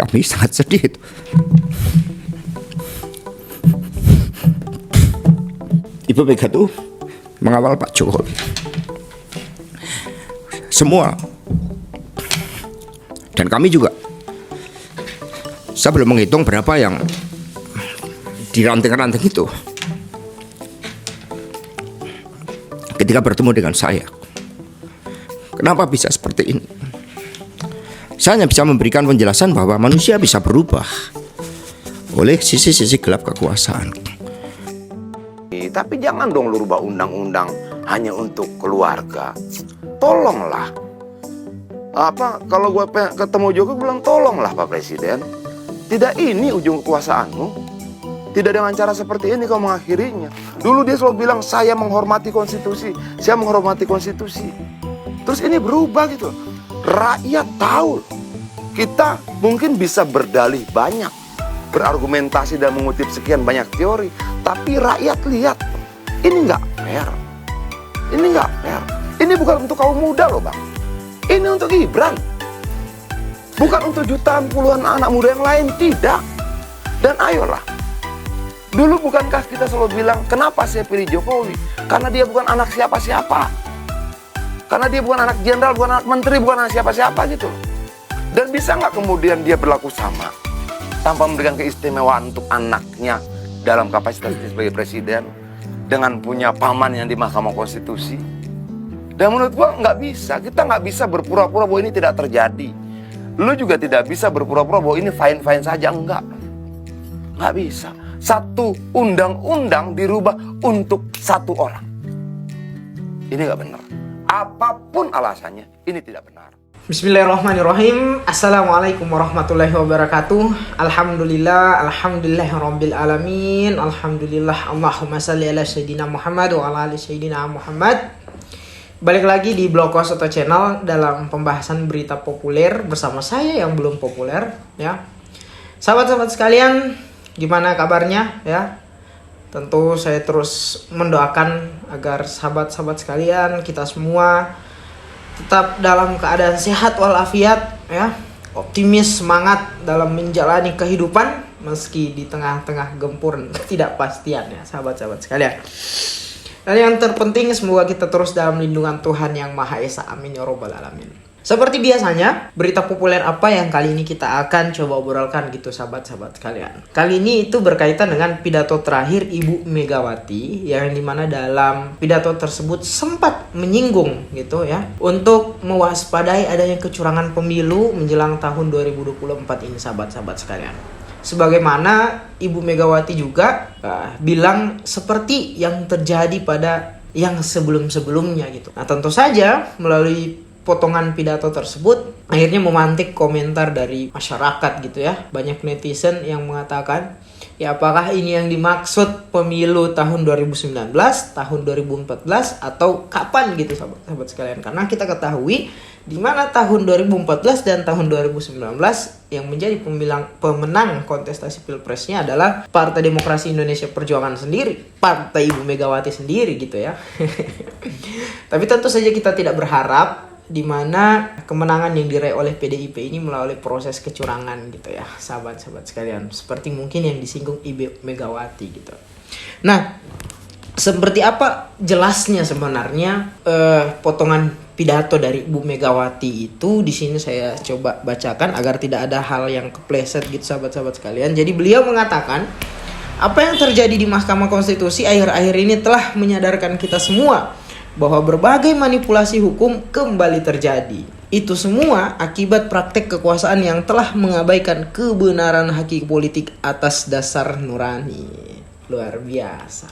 kami sangat sedih itu. Ibu Mega tuh mengawal Pak Jokowi. Semua. Dan kami juga. Saya belum menghitung berapa yang di ranting-ranting itu. Ketika bertemu dengan saya. Kenapa bisa seperti ini? Saya hanya bisa memberikan penjelasan bahwa manusia bisa berubah oleh sisi-sisi gelap kekuasaan. Tapi jangan dong lu rubah undang-undang hanya untuk keluarga. Tolonglah. Kalau gue ketemu Jokowi bilang tolonglah Pak Presiden. Tidak ini ujung kekuasaanmu. Tidak dengan cara seperti ini kau mengakhirinya. Dulu dia selalu bilang saya menghormati konstitusi. Saya menghormati konstitusi. Terus ini berubah gitu. Rakyat tahu. Kita mungkin bisa berdalih banyak. Berargumentasi dan mengutip sekian banyak teori. Tapi rakyat lihat. Ini nggak fair. Ini nggak fair. Ini bukan untuk kaum muda loh Bang. Ini untuk Gibran. Bukan untuk jutaan puluhan anak muda yang lain. Tidak. Dan ayolah. Dulu bukankah kita selalu bilang, kenapa saya pilih Jokowi? Karena dia bukan anak siapa-siapa. Karena dia bukan anak jenderal, bukan anak menteri, bukan anak siapa-siapa gitu. Dan bisa nggak kemudian dia berlaku sama? Tanpa memberikan keistimewaan untuk anaknya dalam kapasitas sebagai presiden. Dengan punya paman yang di Mahkamah Konstitusi. Dan menurut gua nggak bisa. Kita nggak bisa berpura-pura bahwa ini tidak terjadi. Lu juga tidak bisa berpura-pura bahwa ini fine-fine saja. Enggak bisa. Satu undang-undang dirubah untuk satu orang. Ini nggak benar. Apapun alasannya, ini tidak benar. Bismillahirrahmanirrahim. Assalamualaikum warahmatullahi wabarakatuh. Alhamdulillahirabbil alamin. Alhamdulillah. Allahumma shalli ala sayyidina Muhammad wa ala ali sayyidina Muhammad. Balik lagi di Blogos atau channel dalam pembahasan berita populer bersama saya yang belum populer ya. Sahabat-sahabat sekalian, gimana kabarnya ya? Tentu saya terus mendoakan agar sahabat-sahabat sekalian, kita semua tetap dalam keadaan sehat walafiat ya, optimis, semangat dalam menjalani kehidupan meski di tengah-tengah gempur ketidakpastian ya sahabat-sahabat sekalian. Dan yang terpenting semoga kita terus dalam lindungan Tuhan Yang Maha Esa, amin ya robbal alamin. Seperti biasanya, berita populer apa yang kali ini kita akan coba obrolkan gitu sahabat-sahabat sekalian. Kali ini itu berkaitan dengan pidato terakhir Ibu Megawati, yang dimana dalam pidato tersebut sempat menyinggung gitu ya, untuk mewaspadai adanya kecurangan pemilu menjelang tahun 2024 ini sahabat-sahabat sekalian. Sebagaimana Ibu Megawati juga bilang seperti yang terjadi pada yang sebelum-sebelumnya gitu. Nah tentu saja melalui potongan pidato tersebut akhirnya memantik komentar dari masyarakat gitu ya. Banyak netizen yang mengatakan, ya apakah ini yang dimaksud pemilu tahun 2019, tahun 2014 atau kapan gitu sahabat-sahabat sekalian. Karena kita ketahui di mana tahun 2014 dan tahun 2019 yang menjadi pemenang kontestasi Pilpresnya adalah Partai Demokrasi Indonesia Perjuangan sendiri, Partai Ibu Megawati sendiri gitu ya. Tapi tentu saja kita tidak berharap di mana kemenangan yang diraih oleh PDIP ini melalui proses kecurangan gitu ya sahabat-sahabat sekalian, seperti mungkin yang disinggung Ibu Megawati gitu. Nah, seperti apa jelasnya sebenarnya potongan pidato dari Ibu Megawati itu? Di sini saya coba bacakan agar tidak ada hal yang kepleset gitu sahabat-sahabat sekalian. Jadi beliau mengatakan, apa yang terjadi di Mahkamah Konstitusi akhir-akhir ini telah menyadarkan kita semua bahwa berbagai manipulasi hukum kembali terjadi. Itu semua akibat praktek kekuasaan yang telah mengabaikan kebenaran hakiki politik atas dasar nurani. Luar biasa.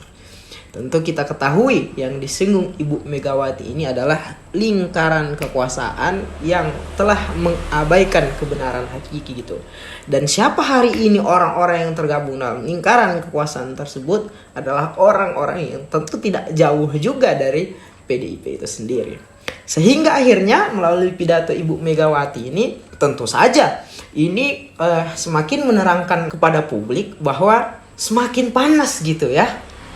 Tentu kita ketahui yang disinggung Ibu Megawati ini adalah lingkaran kekuasaan yang telah mengabaikan kebenaran hakiki gitu. Dan siapa hari ini orang-orang yang tergabung dalam lingkaran kekuasaan tersebut adalah orang-orang yang tentu tidak jauh juga dari PDIP itu sendiri. Sehingga akhirnya melalui pidato Ibu Megawati ini tentu saja ini semakin menerangkan kepada publik bahwa semakin panas gitu ya,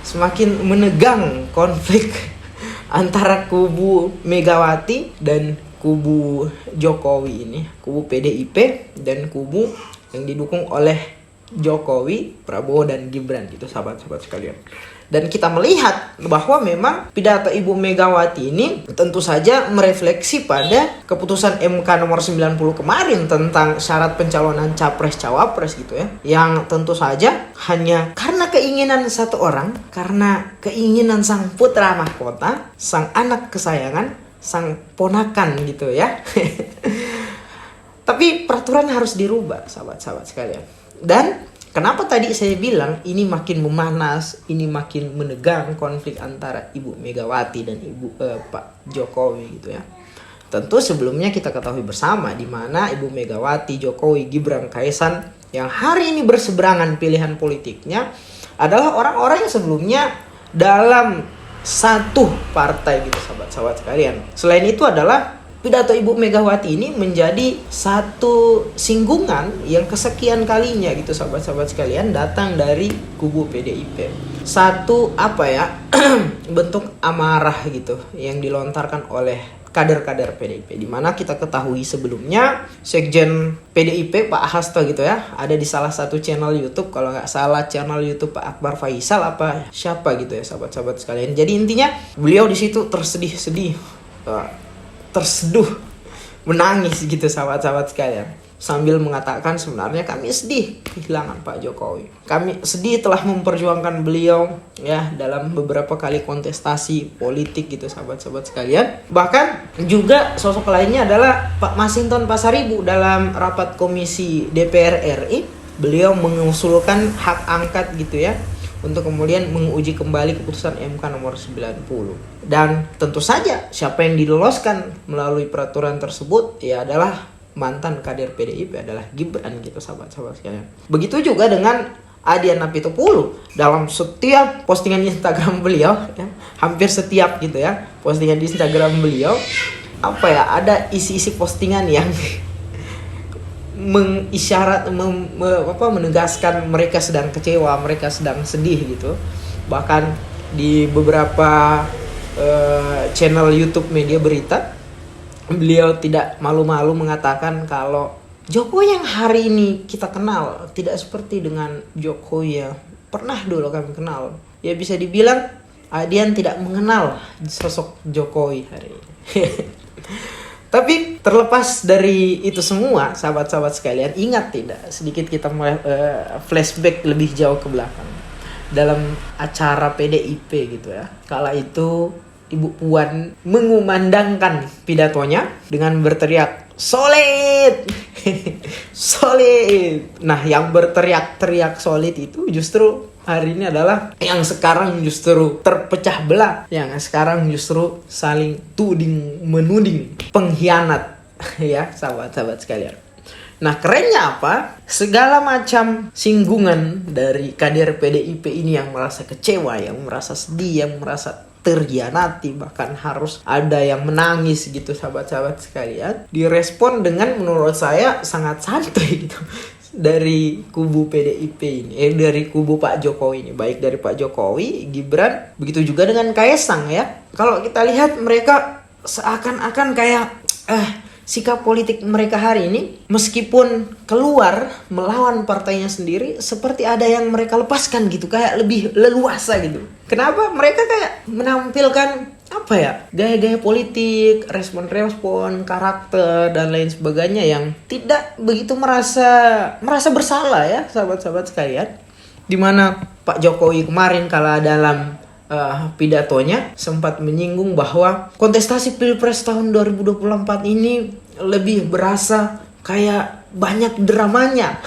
semakin menegang konflik antara kubu Megawati dan kubu Jokowi ini, kubu PDIP dan kubu yang didukung oleh Jokowi, Prabowo, dan Gibran gitu sahabat-sahabat sekalian. Dan kita melihat bahwa memang pidato Ibu Megawati ini tentu saja merefleksi pada keputusan MK nomor 90 kemarin tentang syarat pencalonan capres-cawapres gitu ya. Yang tentu saja hanya karena keinginan satu orang, karena keinginan sang putra mahkota, sang anak kesayangan, sang ponakan gitu ya. Tapi peraturan harus dirubah sahabat-sahabat sekalian. Dan kenapa tadi saya bilang ini makin memanas, ini makin menegang konflik antara Ibu Megawati dan Pak Jokowi gitu ya. Tentu sebelumnya kita ketahui bersama di mana Ibu Megawati, Jokowi, Gibran, Kaisang yang hari ini berseberangan pilihan politiknya adalah orang-orang yang sebelumnya dalam satu partai gitu sahabat-sahabat sekalian. Selain itu adalah pidato Ibu Megawati ini menjadi satu singgungan yang kesekian kalinya gitu sahabat-sahabat sekalian datang dari kubu PDIP. Satu bentuk amarah gitu yang dilontarkan oleh kader-kader PDIP, di mana kita ketahui sebelumnya Sekjen PDIP Pak Hasto gitu ya ada di salah satu channel YouTube, kalau nggak salah channel YouTube Pak Akbar Faisal apa siapa gitu ya sahabat-sahabat sekalian. Jadi intinya beliau di situ terseduh menangis gitu sahabat-sahabat sekalian, sambil mengatakan sebenarnya kami sedih kehilangan Pak Jokowi, kami sedih telah memperjuangkan beliau ya dalam beberapa kali kontestasi politik gitu sahabat-sahabat sekalian. Bahkan juga sosok lainnya adalah Pak Masinton Pasaribu dalam rapat komisi DPR RI, beliau mengusulkan hak angkat gitu ya untuk kemudian menguji kembali keputusan MK nomor 90. Dan tentu saja siapa yang diloloskan melalui peraturan tersebut ya adalah mantan kader PDIP, adalah Gibran gitu sahabat-sahabat sekalian. Begitu juga dengan Adian Apitupulu dalam setiap postingan Instagram beliau ya, hampir setiap gitu ya postingan di Instagram beliau ada isi-isi postingan yang menegaskan mereka sedang kecewa, mereka sedang sedih gitu. Bahkan di beberapa channel YouTube media berita, beliau tidak malu-malu mengatakan kalau Jokowi yang hari ini kita kenal tidak seperti dengan Jokowi yang pernah dulu kami kenal. Ya bisa dibilang Adian tidak mengenal sosok Jokowi hari ini. Tapi terlepas dari itu semua, sahabat-sahabat sekalian, ingat tidak sedikit kita flashback lebih jauh ke belakang dalam acara PDIP gitu ya. Kala itu Ibu Puan mengumandangkan pidatonya dengan berteriak solid. Solid. Nah, yang berteriak-teriak solid itu justru hari ini adalah yang sekarang justru terpecah belah, yang sekarang justru saling tuding menuding, pengkhianat ya sahabat-sahabat sekalian. Nah, kerennya apa? Segala macam singgungan dari kader PDIP ini yang merasa kecewa, yang merasa sedih, yang merasa terhianati, bahkan harus ada yang menangis gitu sahabat-sahabat sekalian, direspon dengan menurut saya sangat santai gitu dari kubu PDIP ini, dari kubu Pak Jokowi ini, baik dari Pak Jokowi, Gibran, begitu juga dengan Kaisang ya. Kalau kita lihat mereka seakan-akan kayak sikap politik mereka hari ini meskipun keluar melawan partainya sendiri seperti ada yang mereka lepaskan gitu, kayak lebih leluasa gitu. Kenapa? Mereka kayak menampilkan gaya-gaya politik, respon-respon, karakter dan lain sebagainya yang tidak begitu merasa bersalah ya sahabat-sahabat sekalian. Dimana Pak Jokowi kemarin kala dalam pidatonya sempat menyinggung bahwa kontestasi Pilpres tahun 2024 ini lebih berasa kayak banyak dramanya.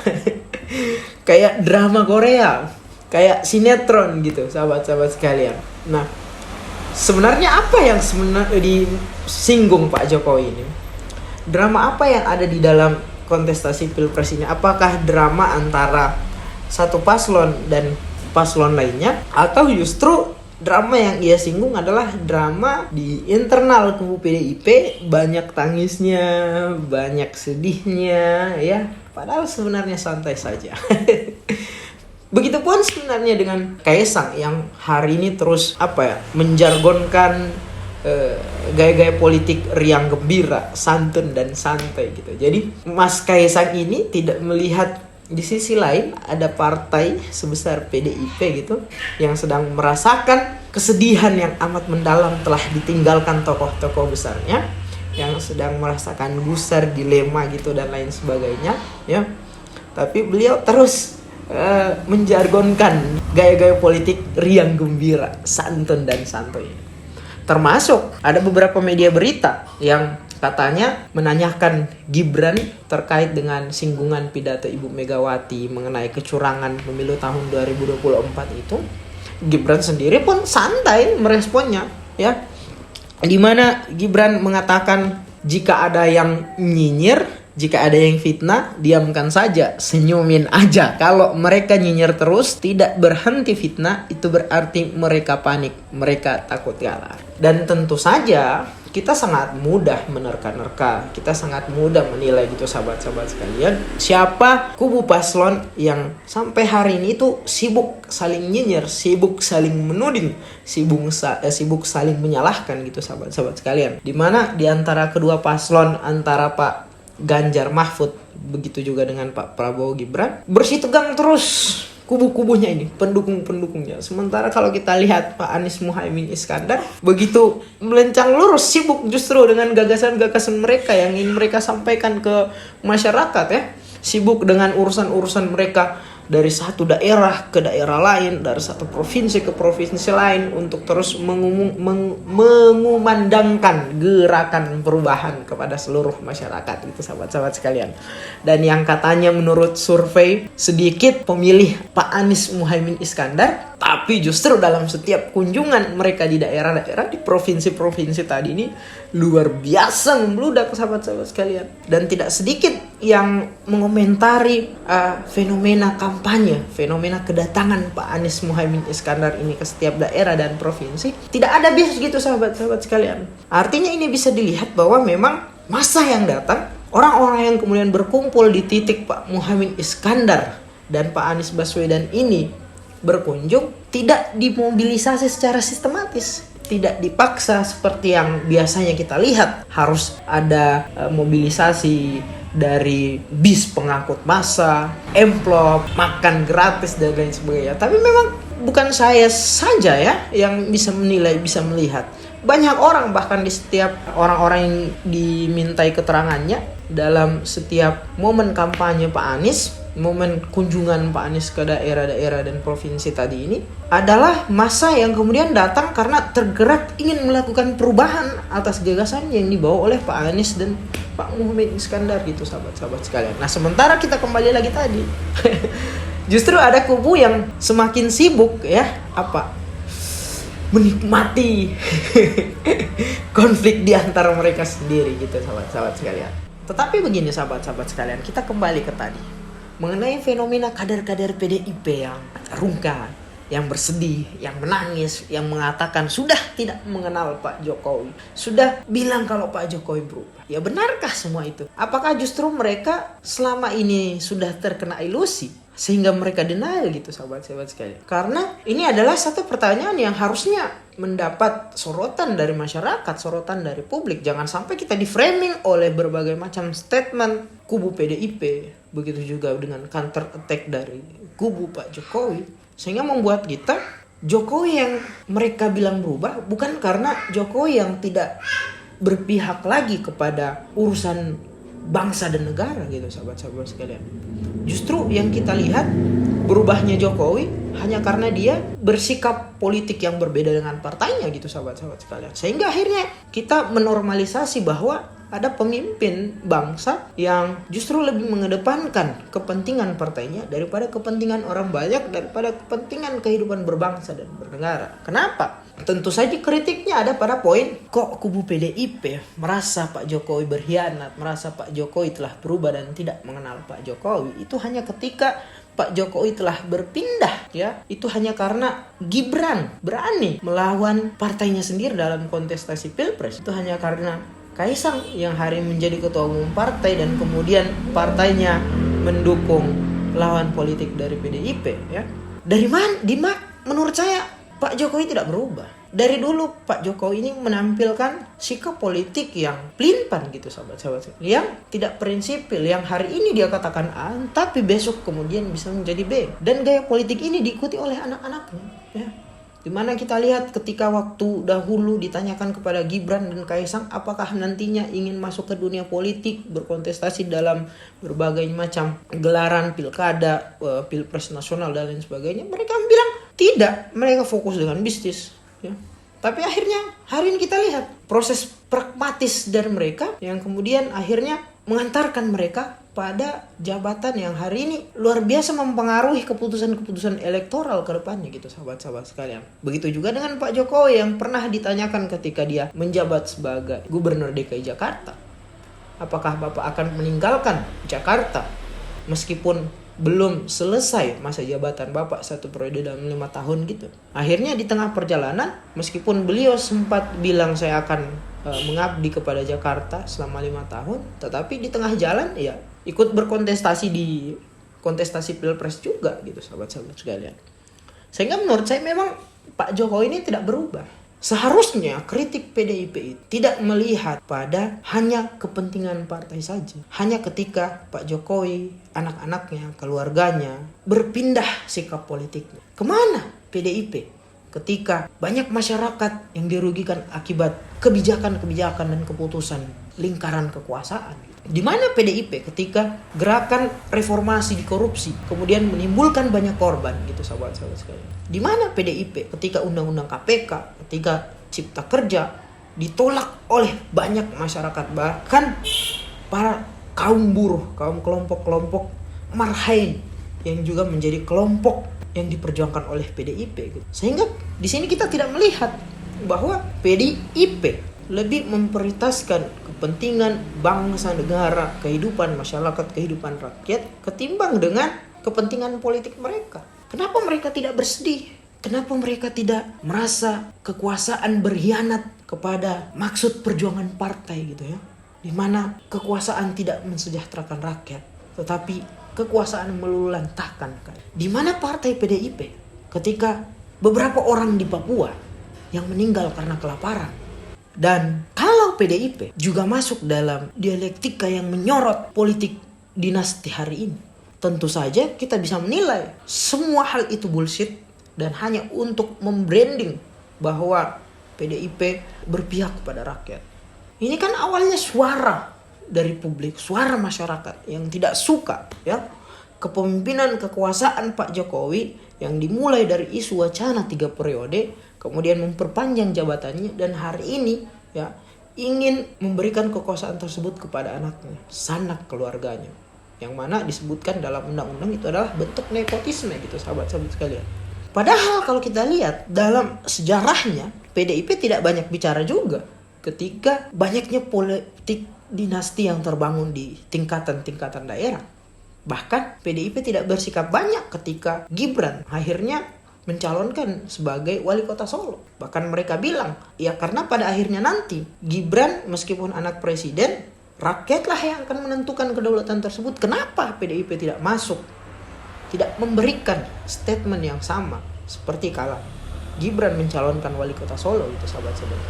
Kayak drama Korea, kayak sinetron gitu sahabat-sahabat sekalian. Nah, sebenarnya apa yang disinggung Pak Jokowi ini? Drama apa yang ada di dalam kontestasi Pilpres ini? Apakah drama antara satu paslon dan paslon lainnya, atau justru drama yang ia singgung adalah drama di internal kubu PDIP, banyak tangisnya, banyak sedihnya ya, padahal sebenarnya santai saja. Begitupun sebenarnya dengan Kaisang yang hari ini terus menjargonkan gaya-gaya politik riang gembira, santun dan santai gitu. Jadi Mas Kaisang ini tidak melihat di sisi lain ada partai sebesar PDIP gitu yang sedang merasakan kesedihan yang amat mendalam telah ditinggalkan tokoh-tokoh besarnya, yang sedang merasakan gusar, dilema gitu dan lain sebagainya ya. Tapi beliau terus menjargonkan gaya-gaya politik riang gembira, santun dan santuy. Termasuk ada beberapa media berita yang katanya menanyakan Gibran terkait dengan singgungan pidato Ibu Megawati mengenai kecurangan pemilu tahun 2024 itu. Gibran sendiri pun santai meresponnya ya. Dimana Gibran mengatakan jika ada yang nyinyir, jika ada yang fitnah, diamkan saja, senyumin aja. Kalau mereka nyinyir terus, tidak berhenti fitnah, itu berarti mereka panik, mereka takut kalah. Dan tentu saja kita sangat mudah menerka-nerka, kita sangat mudah menilai gitu sahabat-sahabat sekalian, siapa kubu paslon yang sampai hari ini itu sibuk saling nyinyir, sibuk saling menuding, sibuk saling menyalahkan gitu sahabat-sahabat sekalian. Dimana di antara kedua paslon, antara Pak Ganjar Mahfud, begitu juga dengan Pak Prabowo Gibran, bersih tegang terus kubu-kubunya ini, pendukung-pendukungnya. Sementara kalau kita lihat Pak Anies Muhaimin Iskandar, begitu melencang lurus, sibuk justru dengan gagasan-gagasan mereka yang ingin mereka sampaikan ke masyarakat ya. Sibuk dengan urusan-urusan mereka dari satu daerah ke daerah lain, dari satu provinsi ke provinsi lain, untuk terus mengumandangkan gerakan perubahan kepada seluruh masyarakat gitu sahabat-sahabat sekalian. Dan yang katanya menurut survei sedikit pemilih Pak Anies Muhaimin Iskandar, tapi justru dalam setiap kunjungan mereka di daerah-daerah, di provinsi-provinsi tadi ini luar biasa membludak sahabat-sahabat sekalian. Dan tidak sedikit yang mengomentari fenomena kampanye, fenomena kedatangan Pak Anies Muhaimin Iskandar ini ke setiap daerah dan provinsi. Tidak ada bias gitu sahabat-sahabat sekalian. Artinya ini bisa dilihat bahwa memang masa yang datang, orang-orang yang kemudian berkumpul di titik Pak Muhaimin Iskandar dan Pak Anies Baswedan ini berkunjung tidak dimobilisasi secara sistematis, tidak dipaksa seperti yang biasanya kita lihat harus ada mobilisasi dari bis pengangkut massa, amplop, makan gratis dan lain sebagainya. Tapi memang bukan saya saja ya yang bisa menilai, bisa melihat. Banyak orang, bahkan di setiap orang-orang yang dimintai keterangannya dalam setiap momen kampanye Pak Anies, momen kunjungan Pak Anies ke daerah-daerah dan provinsi tadi ini adalah masa yang kemudian datang karena tergerak ingin melakukan perubahan atas gagasan yang dibawa oleh Pak Anies dan Pak Muhaimin Iskandar gitu sahabat-sahabat sekalian. Nah sementara kita kembali lagi tadi justru ada kubu yang semakin sibuk ya menikmati konflik di antara mereka sendiri gitu sahabat-sahabat sekalian. Tetapi begini sahabat-sahabat sekalian, kita kembali ke tadi mengenai fenomena kader-kader PDIP yang rungkat, yang bersedih, yang menangis, yang mengatakan sudah tidak mengenal Pak Jokowi, sudah bilang kalau Pak Jokowi berubah. Ya benarkah semua itu? Apakah justru mereka selama ini sudah terkena ilusi sehingga mereka denial gitu sahabat-sahabat sekalian? Karena ini adalah satu pertanyaan yang harusnya mendapat sorotan dari masyarakat, sorotan dari publik. Jangan sampai kita di-framing oleh berbagai macam statement kubu PDIP, begitu juga dengan counter attack dari kubu Pak Jokowi, sehingga membuat kita Jokowi yang mereka bilang berubah bukan karena Jokowi yang tidak berpihak lagi kepada urusan bangsa dan negara gitu sahabat-sahabat sekalian. Justru yang kita lihat berubahnya Jokowi hanya karena dia bersikap politik yang berbeda dengan partainya gitu sahabat-sahabat sekalian. Sehingga akhirnya kita menormalisasi bahwa ada pemimpin bangsa yang justru lebih mengedepankan kepentingan partainya daripada kepentingan orang banyak, daripada kepentingan kehidupan berbangsa dan bernegara. Kenapa? Tentu saja kritiknya ada pada poin kok kubu PDIP merasa Pak Jokowi berkhianat, merasa Pak Jokowi telah berubah dan tidak mengenal Pak Jokowi. Itu hanya ketika Pak Jokowi telah berpindah ya. Itu hanya karena Gibran berani melawan partainya sendiri dalam kontestasi Pilpres. Itu hanya karena Kaisang yang hari menjadi ketua umum partai dan kemudian partainya mendukung lawan politik dari PDIP ya. Dari mana? Menurut saya Pak Jokowi tidak berubah. Dari dulu Pak Jokowi ini menampilkan sikap politik yang pelintan gitu sahabat-sahabat, yang tidak prinsipil, yang hari ini dia katakan A tapi besok kemudian bisa menjadi B. Dan gaya politik ini diikuti oleh anak-anaknya ya. Dimana kita lihat ketika waktu dahulu ditanyakan kepada Gibran dan Kaisang apakah nantinya ingin masuk ke dunia politik, berkontestasi dalam berbagai macam gelaran pilkada, pilpres nasional dan lain sebagainya, mereka bilang tidak, mereka fokus dengan bisnis ya. Tapi akhirnya hari ini kita lihat proses pragmatis dari mereka yang kemudian akhirnya mengantarkan mereka pada jabatan yang hari ini luar biasa mempengaruhi keputusan-keputusan elektoral ke depannya gitu sahabat-sahabat sekalian. Begitu juga dengan Pak Jokowi yang pernah ditanyakan ketika dia menjabat sebagai Gubernur DKI Jakarta. Apakah Bapak akan meninggalkan Jakarta meskipun belum selesai masa jabatan Bapak 1 periode dalam 5 tahun gitu. Akhirnya di tengah perjalanan meskipun beliau sempat bilang saya akan mengabdi kepada Jakarta selama 5 tahun, tetapi di tengah jalan ya ikut berkontestasi di kontestasi pilpres juga gitu sahabat-sahabat sekalian. Sehingga menurut saya memang Pak Jokowi ini tidak berubah. Seharusnya kritik PDIP itu tidak melihat pada hanya kepentingan partai saja. Hanya ketika Pak Jokowi, anak-anaknya, keluarganya berpindah sikap politiknya. Kemana PDIP? Ketika banyak masyarakat yang dirugikan akibat kebijakan-kebijakan dan keputusan lingkaran kekuasaan. Di mana PDIP ketika gerakan reformasi di korupsi kemudian menimbulkan banyak korban gitu sahabat-sahabat sekalian. Di mana PDIP ketika undang-undang KPK, ketika Cipta Kerja ditolak oleh banyak masyarakat, bahkan para kaum buruh, kaum kelompok-kelompok marhain yang juga menjadi kelompok yang diperjuangkan oleh PDIP gitu. Sehingga di sini kita tidak melihat bahwa PDIP lebih memprioritaskan kepentingan bangsa, negara, kehidupan masyarakat, kehidupan rakyat ketimbang dengan kepentingan politik mereka. Kenapa mereka tidak bersedih? Kenapa mereka tidak merasa kekuasaan berkhianat kepada maksud perjuangan partai gitu ya? Di mana kekuasaan tidak mensejahterakan rakyat, tetapi kekuasaan melulantahkan. Di mana partai PDIP ketika beberapa orang di Papua yang meninggal karena kelaparan. Dan kalau PDIP juga masuk dalam dialektika yang menyorot politik dinasti hari ini, tentu saja kita bisa menilai semua hal itu bullshit dan hanya untuk membranding bahwa PDIP berpihak kepada rakyat. Ini kan awalnya suara dari publik, suara masyarakat yang tidak suka ya kepemimpinan kekuasaan Pak Jokowi yang dimulai dari isu wacana 3 periode, kemudian memperpanjang jabatannya dan hari ini ya ingin memberikan kekuasaan tersebut kepada anaknya, sanak keluarganya. Yang mana disebutkan dalam undang-undang itu adalah bentuk nepotisme gitu sahabat-sahabat sekalian. Padahal kalau kita lihat dalam sejarahnya PDIP tidak banyak bicara juga ketika banyaknya politik dinasti yang terbangun di tingkatan-tingkatan daerah. Bahkan PDIP tidak bersikap banyak ketika Gibran akhirnya mencalonkan sebagai wali kota Solo. Bahkan mereka bilang, ya karena pada akhirnya nanti Gibran meskipun anak presiden, rakyatlah yang akan menentukan kedaulatan tersebut. Kenapa PDIP tidak masuk? Tidak memberikan statement yang sama seperti kala Gibran mencalonkan wali kota Solo itu sahabat-sahabat.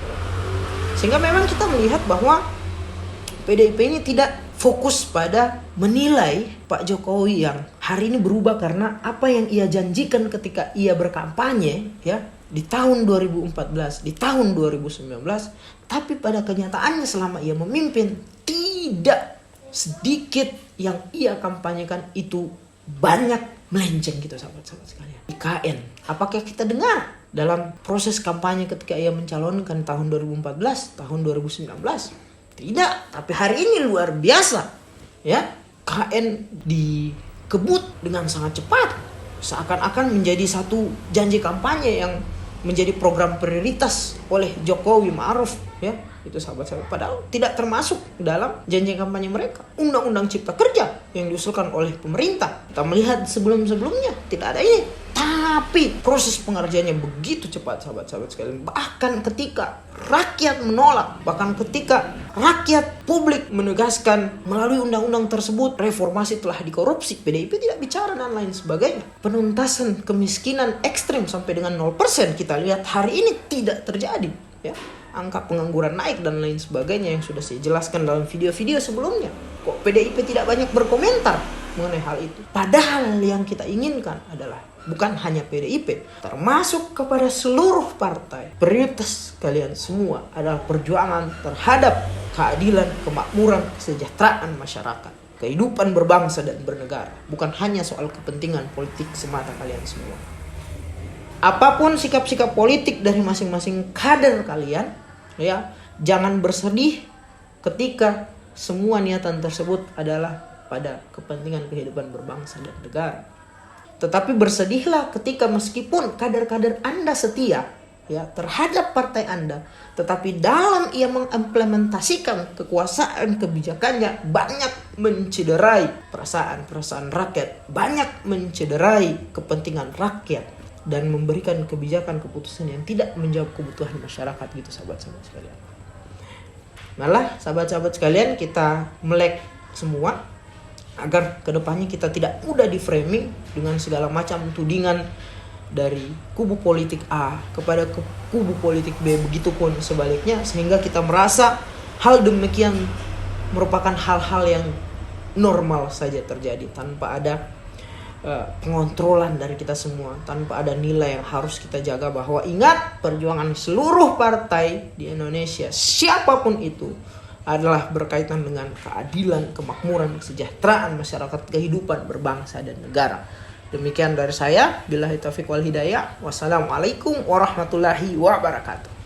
Sehingga memang kita melihat bahwa PDIP ini tidak fokus pada menilai Pak Jokowi yang hari ini berubah karena apa yang ia janjikan ketika ia berkampanye ya di tahun 2014, di tahun 2019, tapi pada kenyataannya selama ia memimpin tidak sedikit yang ia kampanyekan itu banyak melenceng gitu sahabat-sahabat sekalian. IKN, apakah kita dengar dalam proses kampanye ketika ia mencalonkan tahun 2014, tahun 2019? Tidak, tapi hari ini luar biasa ya. KN dikebut dengan sangat cepat, seakan-akan menjadi satu janji kampanye yang menjadi program prioritas oleh Jokowi Ma'ruf ya. Itu sahabat-sahabat, padahal tidak termasuk dalam janji kampanye mereka. Undang-undang Cipta Kerja yang diusulkan oleh pemerintah, kita melihat sebelum-sebelumnya tidak ada ini. Tapi proses pengerjaannya begitu cepat sahabat-sahabat sekalian. Bahkan ketika rakyat menolak, bahkan ketika rakyat publik menegaskan melalui undang-undang tersebut reformasi telah dikorupsi, PDIP tidak bicara dan lain sebagainya. Penuntasan kemiskinan ekstrim sampai dengan 0% kita lihat hari ini tidak terjadi, ya. Angka pengangguran naik dan lain sebagainya yang sudah saya jelaskan dalam video-video sebelumnya. Kok PDIP tidak banyak berkomentar mengenai hal itu? Padahal yang kita inginkan adalah bukan hanya PDIP, termasuk kepada seluruh partai. Prioritas kalian semua adalah perjuangan terhadap keadilan, kemakmuran, kesejahteraan masyarakat, kehidupan berbangsa dan bernegara. Bukan hanya soal kepentingan politik semata kalian semua. Apapun sikap-sikap politik dari masing-masing kader kalian, ya, jangan bersedih ketika semua niatan tersebut adalah pada kepentingan kehidupan berbangsa dan negara. Tetapi bersedihlah ketika meskipun kader-kader Anda setia, ya, terhadap partai Anda, tetapi dalam ia mengimplementasikan kekuasaan kebijakannya banyak mencederai perasaan rakyat, banyak mencederai kepentingan rakyat, dan memberikan kebijakan keputusan yang tidak menjawab kebutuhan masyarakat gitu, sahabat-sahabat sekalian. Malah sahabat-sahabat sekalian, kita melek semua agar kedepannya kita tidak mudah di framing dengan segala macam tudingan dari kubu politik A kepada kubu politik B, begitupun sebaliknya, sehingga kita merasa hal demikian merupakan hal-hal yang normal saja terjadi tanpa ada pengontrolan dari kita semua, tanpa ada nilai yang harus kita jaga. Bahwa ingat, perjuangan seluruh partai di Indonesia siapapun itu adalah berkaitan dengan keadilan, kemakmuran, kesejahteraan masyarakat, kehidupan berbangsa dan negara. Demikian dari saya, billahi taufiq wal hidayah. Wassalamualaikum warahmatullahi wabarakatuh.